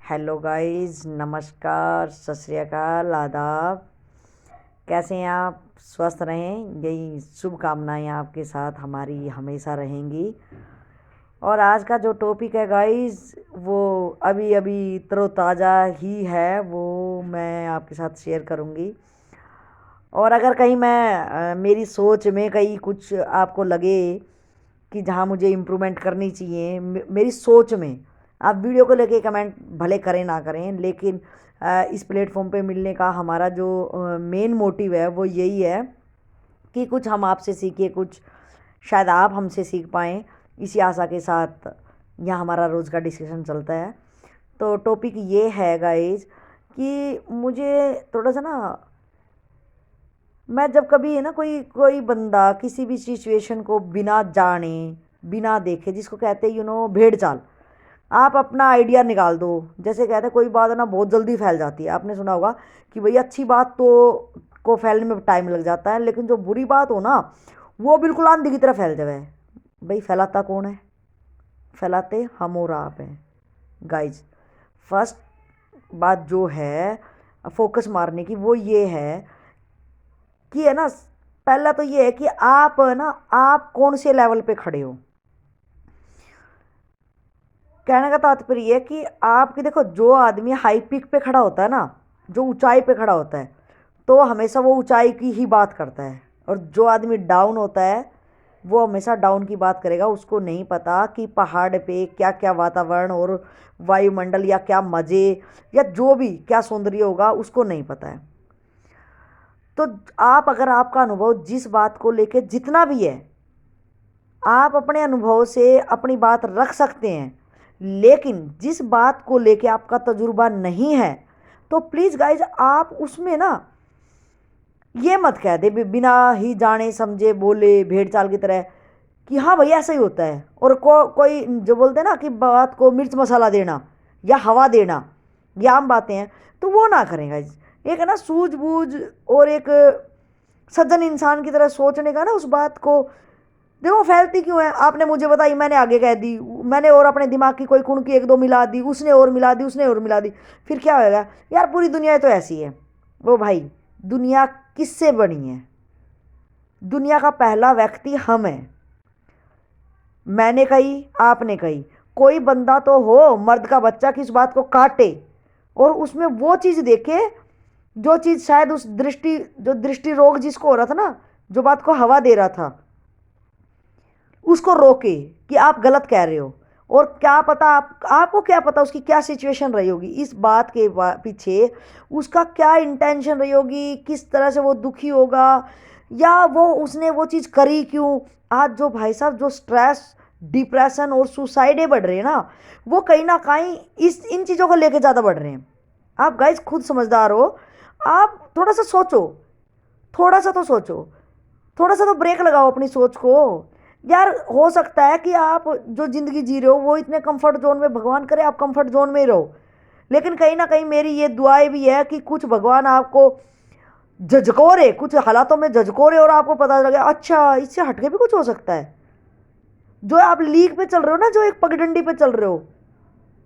Hello guys, नमस्कार, सत श्री अकाल, आदाब। कैसे हैं आप? स्वस्थ रहें, यही शुभकामनाएं आपके साथ हमारी हमेशा रहेंगी। और आज का जो टॉपिक है गाइस, वो अभी अभी तरोताज़ा ही है, वो मैं आपके साथ शेयर करूंगी। और अगर कहीं मेरी सोच में कहीं कुछ आपको लगे कि जहाँ मुझे इम्प्रूवमेंट करनी चाहिए मेरी सोच में, आप वीडियो को लेके कमेंट भले करें ना करें, लेकिन इस प्लेटफॉर्म पे मिलने का हमारा जो मेन मोटिव है वो यही है कि कुछ हम आपसे सीखें, कुछ शायद आप हमसे सीख पाएँ। इसी आशा के साथ यहाँ हमारा रोज़ का डिस्कशन चलता है। तो टॉपिक ये है गाइज कि मुझे थोड़ा सा ना, मैं जब कभी है ना, कोई कोई बंदा किसी भी सिचुएशन को बिना जाने बिना देखे, जिसको कहते हैं भेड़ चाल, आप अपना आइडिया निकाल दो। जैसे कहते हैं कोई बात है ना बहुत जल्दी फैल जाती है। आपने सुना होगा कि भाई अच्छी बात तो को फैलने में टाइम लग जाता है, लेकिन जो बुरी बात हो ना वो बिल्कुल आंधी की तरह फैल जाए। भाई फैलाता कौन है? फैलाते हम और आप हैं गाइज। फर्स्ट बात जो है फोकस मारने की, वो ये है कि है ना, पहला तो ये है कि आप है ना, आप कौन से लेवल पे खड़े हो। कहने का तात्पर्य ये है कि आपकी, देखो, जो आदमी हाई पीक पे खड़ा होता है ना, जो ऊंचाई पे खड़ा होता है, तो हमेशा वो ऊंचाई की ही बात करता है। और जो आदमी डाउन होता है वो हमेशा डाउन की बात करेगा। उसको नहीं पता कि पहाड़ पे क्या क्या वातावरण और वायुमंडल या क्या मज़े या जो भी क्या सौंदर्य होगा, उसको नहीं पता है। तो आप, अगर आपका अनुभव जिस बात को लेके जितना भी है, आप अपने अनुभव से अपनी बात रख सकते हैं, लेकिन जिस बात को लेके आपका तजुर्बा नहीं है, तो प्लीज़ गाइज आप उसमें ना ये मत कह दे बिना ही जाने समझे बोले भेड़ चाल की तरह कि हाँ भैया ऐसा ही होता है। और कोई जो बोलते हैं ना कि बात को मिर्च मसाला देना या हवा देना, ये आम बातें हैं, तो वो ना करें गाइज। एक है ना सूझबूझ और एक सज्जन इंसान की तरह सोचने का ना उस बात को। देखो फैलती क्यों है, आपने मुझे बताई, मैंने आगे कह दी, मैंने और अपने दिमाग की कोई कुणकी एक दो मिला दी, उसने और मिला दी, उसने और मिला दी, फिर क्या होएगा यार? पूरी दुनिया तो ऐसी है। वो भाई, दुनिया किससे बनी है? दुनिया का पहला व्यक्ति हम हैं। मैंने कही, आपने कही। कोई बंदा तो हो, मर्द का बच्चा, कि इस बात को काटे और उसमें वो चीज़ देखे जो चीज़ शायद उस दृष्टि रोग जिसको हो रहा था ना, जो बात को हवा दे रहा था, उसको रोके कि आप गलत कह रहे हो। और क्या पता आपको क्या पता उसकी क्या सिचुएशन रही होगी, इस बात के पीछे उसका क्या इंटेंशन रही होगी, किस तरह से वो दुखी होगा, या वो उसने वो चीज़ करी क्यों। आज जो भाई साहब जो स्ट्रेस, डिप्रेशन और सुसाइडें बढ़ रहे हैं ना, वो कहीं ना कहीं इस इन चीज़ों को लेके ज़्यादा बढ़ रहे हैं। आप गाइज खुद समझदार हो, आप थोड़ा सा सोचो, थोड़ा सा तो सोचो, थोड़ा सा तो ब्रेक लगाओ अपनी सोच को। यार हो सकता है कि आप जो ज़िंदगी जी रहे हो वो इतने कंफर्ट जोन में, भगवान करे आप कंफर्ट जोन में ही रहो, लेकिन कहीं ना कहीं मेरी ये दुआएं भी है कि कुछ भगवान आपको झकझोरे, कुछ हालातों में झकझोरे और आपको पता लगे अच्छा इससे हटके भी कुछ हो सकता है। जो आप लीक पे चल रहे हो ना, जो एक पगडंडी पे चल रहे हो,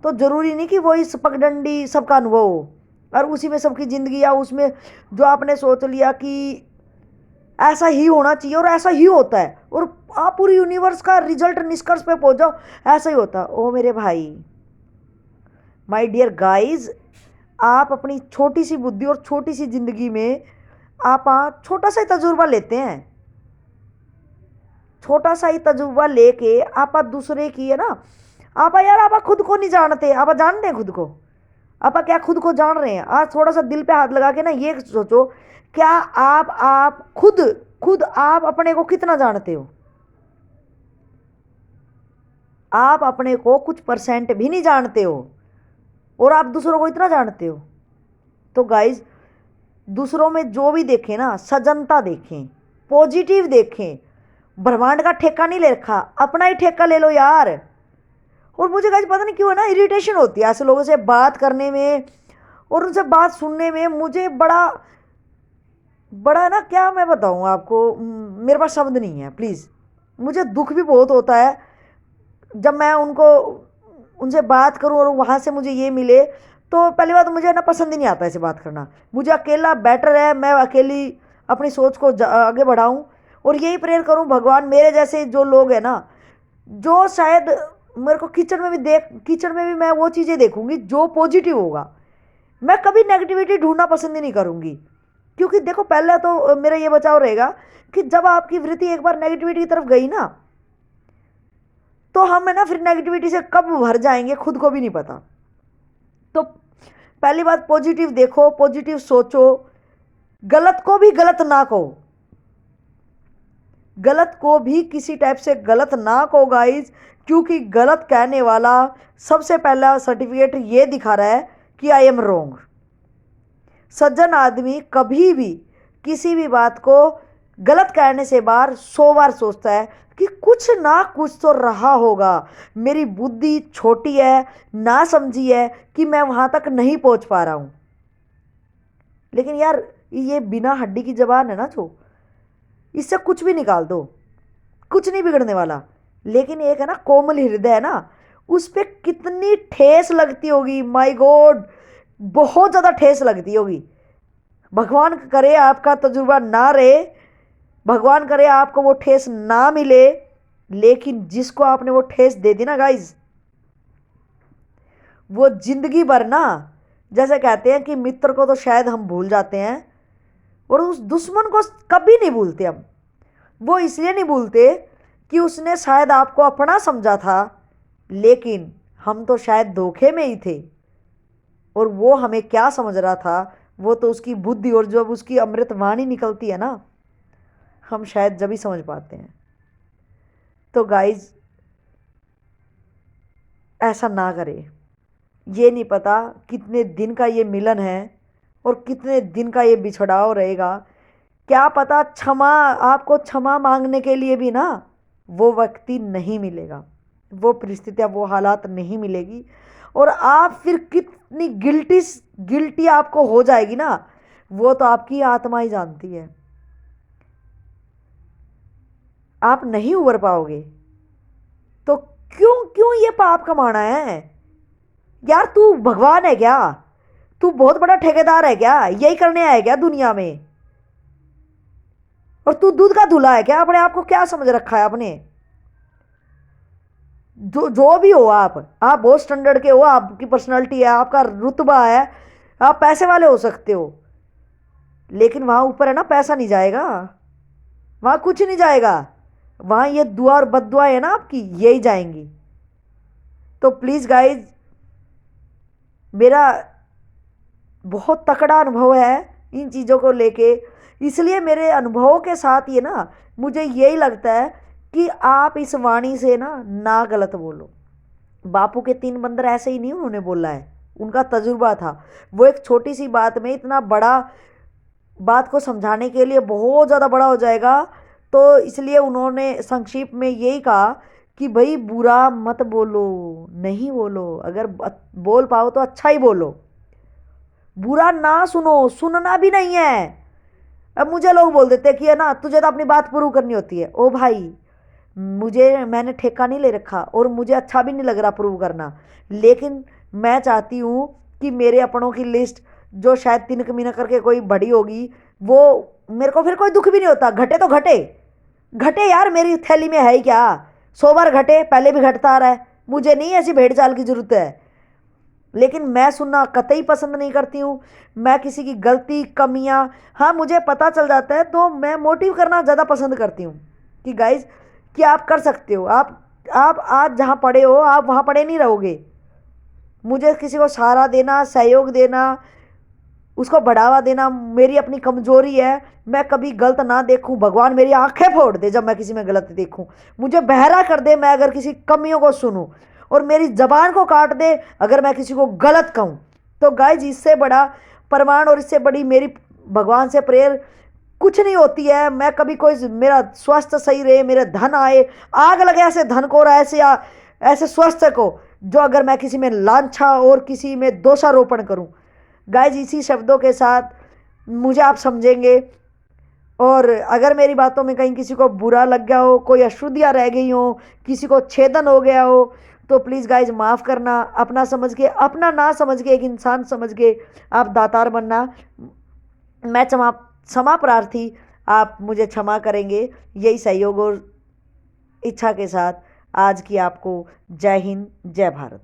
तो ज़रूरी नहीं कि वो इस पगडंडी सबका अनुभव हो और उसी में सबकी ज़िंदगी, या उसमें जो आपने सोच लिया कि ऐसा ही होना चाहिए और ऐसा ही होता है, और आप पूरी यूनिवर्स का रिजल्ट निष्कर्ष पे पहुंच जाओ ऐसा ही होता। ओ मेरे भाई, माय डियर गाइस, आप अपनी छोटी सी बुद्धि और छोटी सी जिंदगी में आप छोटा सा ही तजुर्बा लेते हैं। छोटा सा ही तजुर्बा लेके आप दूसरे की है ना, आप यार आप खुद को नहीं जानते, आप जानते हैं खुद को? आप क्या खुद को जान रहे हैं? आज थोड़ा सा दिल पे हाथ लगा के ना ये सोचो, क्या आप खुद खुद आप अपने को कितना जानते हो? आप अपने को कुछ परसेंट भी नहीं जानते हो, और आप दूसरों को इतना जानते हो। तो गाइज, दूसरों में जो भी देखें ना, सजनता देखें, पॉजिटिव देखें। ब्रह्मांड का ठेका नहीं ले रखा, अपना ही ठेका ले लो यार। और मुझे गाइज पता नहीं क्यों है ना, इरिटेशन होती है ऐसे लोगों से बात करने में और उनसे बात सुनने में। मुझे बड़ा बड़ा ना, क्या मैं बताऊं आपको, मेरे पास शब्द नहीं है प्लीज़। मुझे दुख भी बहुत होता है जब मैं उनको उनसे बात करूं और वहाँ से मुझे ये मिले, तो पहली बात तो मुझे ना पसंद ही नहीं आता ऐसे बात करना। मुझे अकेला बेटर है, मैं अकेली अपनी सोच को आगे बढ़ाऊं और यही प्रेयर करूं भगवान मेरे जैसे जो लोग हैं ना, जो शायद मेरे को किचन में भी मैं वो चीज़ें देखूंगी जो पॉजिटिव होगा। मैं कभी नेगेटिविटी ढूंढना पसंद ही नहीं करूंगी, क्योंकि देखो पहला तो मेरा ये बचाव रहेगा कि जब आपकी वृत्ति एक बार नेगेटिविटी की तरफ गई ना, तो हम है ना फिर नेगेटिविटी से कब भर जाएंगे खुद को भी नहीं पता। तो पहली बात पॉजिटिव देखो, पॉजिटिव सोचो, गलत को भी गलत ना कहो, गलत को भी किसी टाइप से गलत ना कहो गाइज, क्योंकि गलत कहने वाला सबसे पहला सर्टिफिकेट ये दिखा रहा है कि आई एम रोंग। सज्जन आदमी कभी भी किसी भी बात को गलत कहने से बार 100 बार सोचता है कि कुछ ना कुछ तो रहा होगा, मेरी बुद्धि छोटी है, ना समझी है कि मैं वहां तक नहीं पहुंच पा रहा हूं। लेकिन यार ये बिना हड्डी की जबान है ना, जो इससे कुछ भी निकाल दो, कुछ नहीं बिगड़ने वाला। लेकिन एक है ना कोमल हृदय है ना, उस पर कितनी ठेस लगती होगी, माय गॉड, बहुत ज़्यादा ठेस लगती होगी। भगवान करे आपका तजुर्बा ना रहे, भगवान करे आपको वो ठेस ना मिले, लेकिन जिसको आपने वो ठेस दे दी ना गाइज, वो जिंदगी भर ना, जैसे कहते हैं कि मित्र को तो शायद हम भूल जाते हैं और उस दुश्मन को कभी नहीं भूलते हम। वो इसलिए नहीं भूलते कि उसने शायद आपको अपना समझा था, लेकिन हम तो शायद धोखे में ही थे और वो हमें क्या समझ रहा था, वो तो उसकी बुद्धि, और जब उसकी अमृत वाणी निकलती है ना, हम शायद जब ही समझ पाते हैं। तो गाइज ऐसा ना करें। ये नहीं पता कितने दिन का ये मिलन है और कितने दिन का ये बिछड़ाव रहेगा। क्या पता आपको क्षमा मांगने के लिए भी ना वो व्यक्ति नहीं मिलेगा, वो परिस्थितियाँ, वो हालात नहीं मिलेगी, और आप फिर कितनी गिल्टी आपको हो जाएगी ना, वो तो आपकी आत्मा ही जानती है। आप नहीं उबर पाओगे तो क्यों क्यों ये पाप कमाना है यार? तू भगवान है क्या? तू बहुत बड़ा ठेकेदार है क्या? यही करने आया क्या दुनिया में? और तू दूध का धुला है क्या? अपने आप को क्या समझ रखा है अपने? जो भी हो, आप बहुत स्टैंडर्ड के हो, आपकी पर्सनालिटी है, आपका रुतबा है, आप पैसे वाले हो सकते हो, लेकिन वहां ऊपर है ना पैसा नहीं जाएगा, वहां कुछ नहीं जाएगा, वहां ये दुआ और बद्दुआ है ना आपकी, यही जाएंगी। तो प्लीज गाइज, मेरा बहुत तकड़ा अनुभव है इन चीज़ों को लेके, इसलिए मेरे अनुभवों के साथ ये ना मुझे यही लगता है कि आप इस वाणी से ना गलत बोलो। बापू के 3 बंदर ऐसे ही नहीं उन्होंने बोला है, उनका तजुर्बा था। वो एक छोटी सी बात में इतना बड़ा बात को समझाने के लिए बहुत ज़्यादा बड़ा हो जाएगा, तो इसलिए उन्होंने संक्षिप्त में यही कहा कि भाई बुरा मत बोलो, नहीं बोलो, अगर बोल पाओ तो अच्छा ही बोलो, बुरा ना सुनो, सुनना भी नहीं है। अब मुझे लोग बोल देते कि है ना तुझे तो अपनी बात प्रूव करनी होती है। ओ भाई, मैंने ठेका नहीं ले रखा और मुझे अच्छा भी नहीं लग रहा प्रूव करना, लेकिन मैं चाहती हूँ कि मेरे अपनों की लिस्ट जो शायद 3 कमीना करके कोई बड़ी होगी, वो मेरे को फिर कोई दुख भी नहीं होता। घटे तो घटे घटे यार, मेरी थैली में है ही क्या, 100 बार घटे, पहले भी घटता आ रहा है, मुझे नहीं ऐसी भेड़ चाल की जरूरत है। लेकिन मैं सुनना कतई पसंद नहीं करती हूँ। मैं किसी की गलती, कमियाँ, हाँ मुझे पता चल जाता है तो मैं मोटिव करना ज़्यादा पसंद करती हूँ कि गाइज कि आप कर सकते हो, आप आज जहाँ पड़े हो आप वहाँ पड़े नहीं रहोगे। मुझे किसी को सहारा देना, सहयोग देना, उसको बढ़ावा देना मेरी अपनी कमजोरी है। मैं कभी गलत ना देखूं, भगवान मेरी आंखें फोड़ दे जब मैं किसी में गलत देखूं, मुझे बहरा कर दे मैं अगर किसी कमियों को सुनूं, और मेरी जबान को काट दे अगर मैं किसी को गलत कहूं। तो गाइज इससे बड़ा प्रमाण और इससे बड़ी मेरी भगवान से प्रेयर कुछ नहीं होती है। मैं कभी कोई, मेरा स्वास्थ्य सही रहे, मेरे धन आए, आग लगे ऐसे धन को और ऐसे स्वास्थ्य को, जो अगर मैं किसी में लांछा और किसी में दोषारोपण करूं। गाइज इसी शब्दों के साथ मुझे आप समझेंगे, और अगर मेरी बातों में कहीं किसी को बुरा लग गया हो, कोई अशुद्धियाँ रह गई हो, किसी को छेदन हो गया हो, तो प्लीज़ गाइज माफ़ करना, अपना समझ के, अपना ना समझ के, एक इंसान समझ के आप दातार बनना। मैं क्षमा प्रार्थी, आप मुझे क्षमा करेंगे। यही सहयोग और इच्छा के साथ आज की आपको जय हिंद, जय भारत।